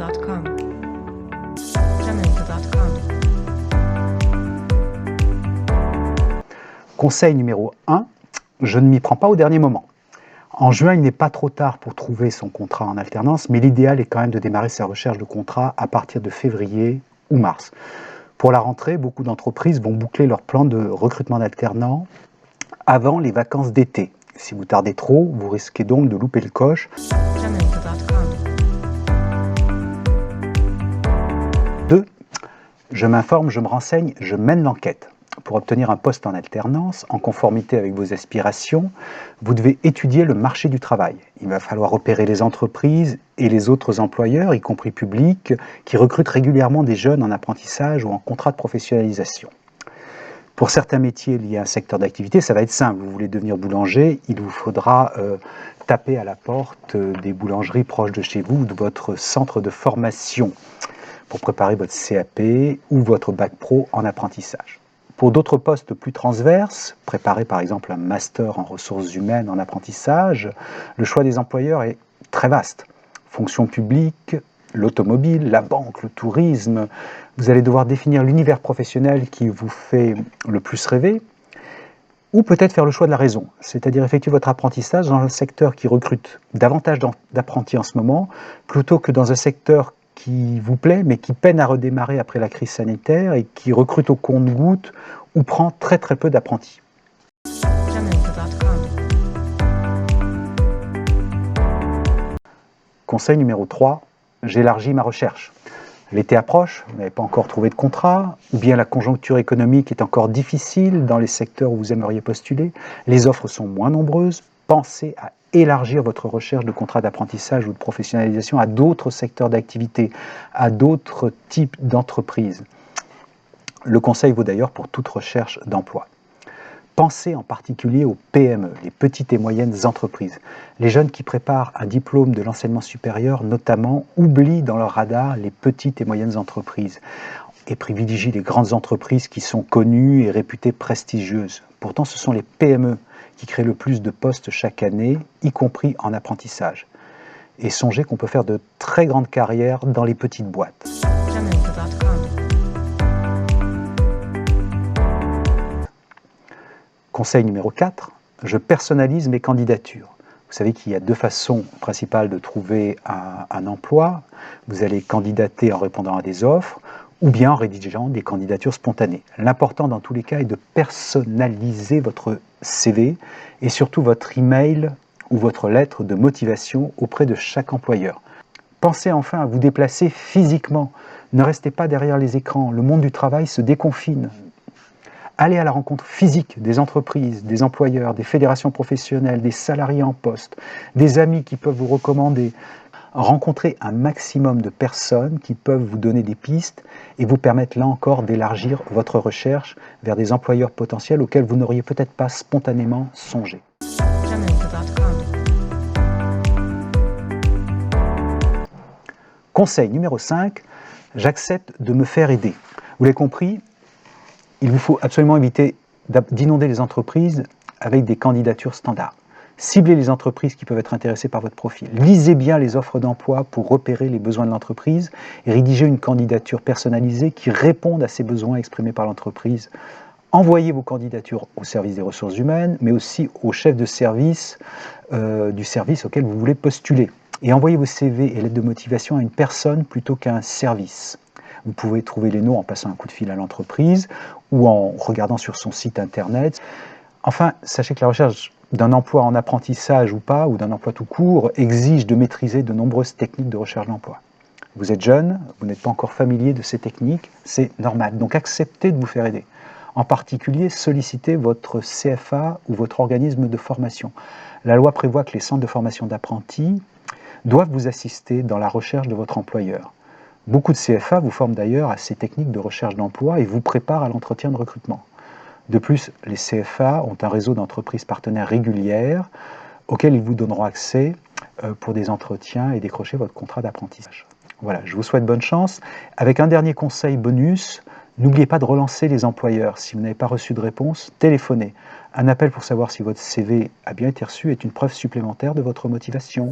Jamendo.com. Jamendo.com. Conseil numéro 1, je ne m'y prends pas au dernier moment. En juin, il n'est pas trop tard pour trouver son contrat en alternance, mais l'idéal est quand même de démarrer sa recherche de contrat à partir de février ou mars. Pour la rentrée, beaucoup d'entreprises vont boucler leur plan de recrutement d'alternants avant les vacances d'été. Si vous tardez trop, vous risquez donc de louper le coche. Jamendo.com. 2. Je m'informe, je me renseigne, je mène l'enquête. Pour obtenir un poste en alternance, en conformité avec vos aspirations, vous devez étudier le marché du travail. Il va falloir repérer les entreprises et les autres employeurs, y compris publics, qui recrutent régulièrement des jeunes en apprentissage ou en contrat de professionnalisation. Pour certains métiers liés à un secteur d'activité, ça va être simple. Vous voulez devenir boulanger, il vous faudra taper à la porte des boulangeries proches de chez vous ou de votre centre de formation pour préparer votre CAP ou votre bac pro en apprentissage. Pour d'autres postes plus transverses, préparer par exemple un master en ressources humaines en apprentissage, le choix des employeurs est très vaste. Fonction publique, l'automobile, la banque, le tourisme. Vous allez devoir définir l'univers professionnel qui vous fait le plus rêver, ou peut-être faire le choix de la raison, c'est-à-dire effectuer votre apprentissage dans un secteur qui recrute davantage d'apprentis en ce moment, plutôt que dans un secteur qui vous plaît, mais qui peine à redémarrer après la crise sanitaire et qui recrute au compte-gouttes ou prend très peu d'apprentis. Jamendo.com. Conseil numéro 3, j'élargis ma recherche. L'été approche, vous n'avez pas encore trouvé de contrat, ou bien la conjoncture économique est encore difficile dans les secteurs où vous aimeriez postuler, les offres sont moins nombreuses, pensez à élargir votre recherche de contrat d'apprentissage ou de professionnalisation à d'autres secteurs d'activité, à d'autres types d'entreprises. Le conseil vaut d'ailleurs pour toute recherche d'emploi. Pensez en particulier aux PME, les petites et moyennes entreprises. Les jeunes qui préparent un diplôme de l'enseignement supérieur, notamment, oublient dans leur radar les petites et moyennes entreprises et privilégient les grandes entreprises qui sont connues et réputées prestigieuses. Pourtant, ce sont les PME qui créent le plus de postes chaque année, y compris en apprentissage. Et songez qu'on peut faire de très grandes carrières dans les petites boîtes. Jamendo.com. Conseil numéro 4, je personnalise mes candidatures. Vous savez qu'il y a deux façons principales de trouver un emploi. Vous allez candidater en répondant à des offres ou bien en rédigeant des candidatures spontanées. L'important dans tous les cas est de personnaliser votre CV et surtout votre email ou votre lettre de motivation auprès de chaque employeur. Pensez enfin à vous déplacer physiquement. Ne restez pas derrière les écrans. Le monde du travail se déconfine. Allez à la rencontre physique des entreprises, des employeurs, des fédérations professionnelles, des salariés en poste, des amis qui peuvent vous recommander. Rencontrez un maximum de personnes qui peuvent vous donner des pistes et vous permettre là encore d'élargir votre recherche vers des employeurs potentiels auxquels vous n'auriez peut-être pas spontanément songé. Jamendo.com. Conseil numéro 5, j'accepte de me faire aider. Vous l'avez compris, il vous faut absolument éviter d'inonder les entreprises avec des candidatures standards. Ciblez les entreprises qui peuvent être intéressées par votre profil. Lisez bien les offres d'emploi pour repérer les besoins de l'entreprise et rédigez une candidature personnalisée qui réponde à ces besoins exprimés par l'entreprise. Envoyez vos candidatures au service des ressources humaines, mais aussi au chef de service du service auquel vous voulez postuler. Et envoyez vos CV et lettres de motivation à une personne plutôt qu'à un service. Vous pouvez trouver les noms en passant un coup de fil à l'entreprise ou en regardant sur son site internet. Enfin, sachez que la recherche d'un emploi en apprentissage ou pas, ou d'un emploi tout court, exige de maîtriser de nombreuses techniques de recherche d'emploi. Vous êtes jeune, vous n'êtes pas encore familier de ces techniques, c'est normal. Donc acceptez de vous faire aider. En particulier, sollicitez votre CFA ou votre organisme de formation. La loi prévoit que les centres de formation d'apprentis doivent vous assister dans la recherche de votre employeur. Beaucoup de CFA vous forment d'ailleurs à ces techniques de recherche d'emploi et vous préparent à l'entretien de recrutement. De plus, les CFA ont un réseau d'entreprises partenaires régulières auxquelles ils vous donneront accès pour des entretiens et décrocher votre contrat d'apprentissage. Voilà, je vous souhaite bonne chance. Avec un dernier conseil bonus, n'oubliez pas de relancer les employeurs. Si vous n'avez pas reçu de réponse, téléphonez. Un appel pour savoir si votre CV a bien été reçu est une preuve supplémentaire de votre motivation.